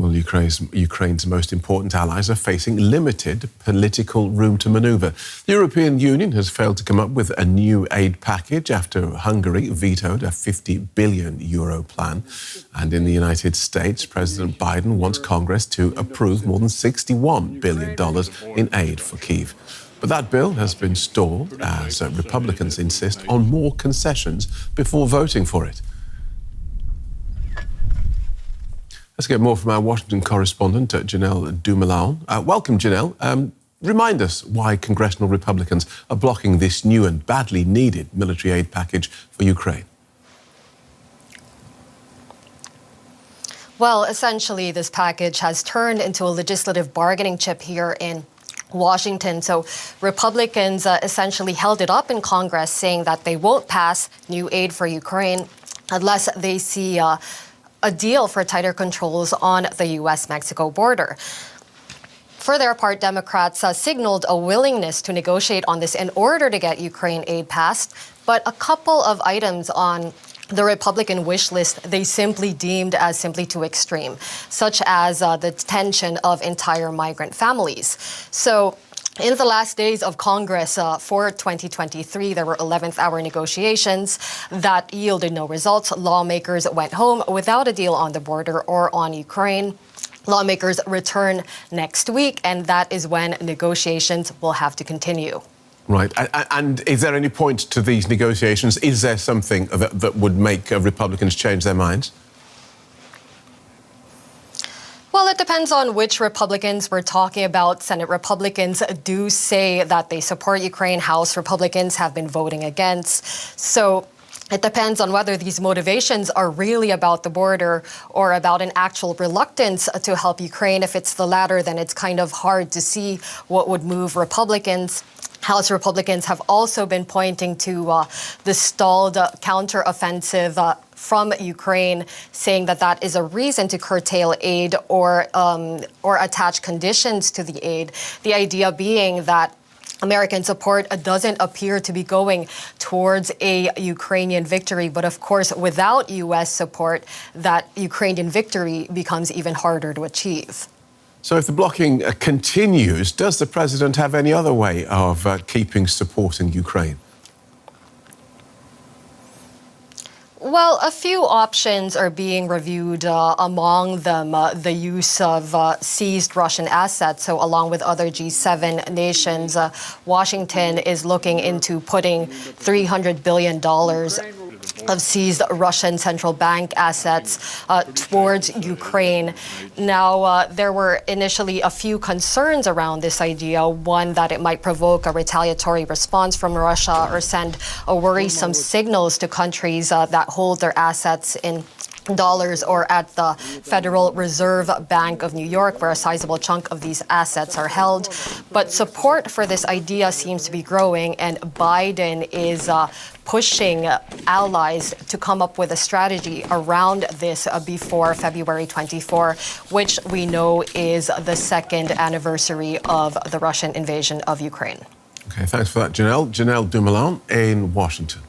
Well, Ukraine's most important allies are facing limited political room to manoeuvre. The European Union has failed to come up with a new aid package after Hungary vetoed a €50 billion plan. And in the United States, President Biden wants Congress to approve more than $61 billion in aid for Kyiv. But that bill has been stalled as Republicans insist on more concessions before voting for it. Let's get more from our Washington correspondent, Janelle Dumoulin. Welcome, Janelle. Remind us why congressional Republicans are blocking this new and badly needed military aid package for Ukraine. Well, essentially, this package has turned into a legislative bargaining chip here in Washington. So Republicans essentially held it up in Congress, saying that they won't pass new aid for Ukraine unless they see a deal for tighter controls on the U.S.-Mexico border. For their part, Democrats signaled a willingness to negotiate on this in order to get Ukraine aid passed, but a couple of items on the Republican wish list they simply deemed as simply too extreme, such as the detention of entire migrant families. So in the last days of Congress for 2023, there were 11th-hour negotiations that yielded no results. Lawmakers went home without a deal on the border or on Ukraine. Lawmakers return next week, and that is when negotiations will have to continue. Right. And is there any point to these negotiations? Is there something that would make Republicans change their minds? Well, it depends on which Republicans we're talking about. Senate Republicans do say that they support Ukraine. House Republicans have been voting against. So it depends on whether these motivations are really about the border or about an actual reluctance to help Ukraine. If it's the latter, then it's kind of hard to see what would move Republicans. House Republicans have also been pointing to the stalled counteroffensive from Ukraine, saying that that is a reason to curtail aid or attach conditions to the aid. The idea being that American support doesn't appear to be going towards a Ukrainian victory, but of course, without U.S. support, that Ukrainian victory becomes even harder to achieve. So if the blocking continues, does the president have any other way of keeping supporting Ukraine? Well, a few options are being reviewed, among them the use of seized Russian assets. So along with other G7 nations, Washington is looking into putting $300 billion of seized Russian central bank assets towards Ukraine. Now, there were initially a few concerns around this idea. One, that it might provoke a retaliatory response from Russia or send a worrisome signals to countries that hold their assets in dollars or at the Federal Reserve Bank of New York, where a sizable chunk of these assets are held. But support for this idea seems to be growing, and Biden is pushing allies to come up with a strategy around this before February 24, which we know is the second anniversary of the Russian invasion of Ukraine. Okay, thanks for that, Janelle. Janelle Dumoulin in Washington.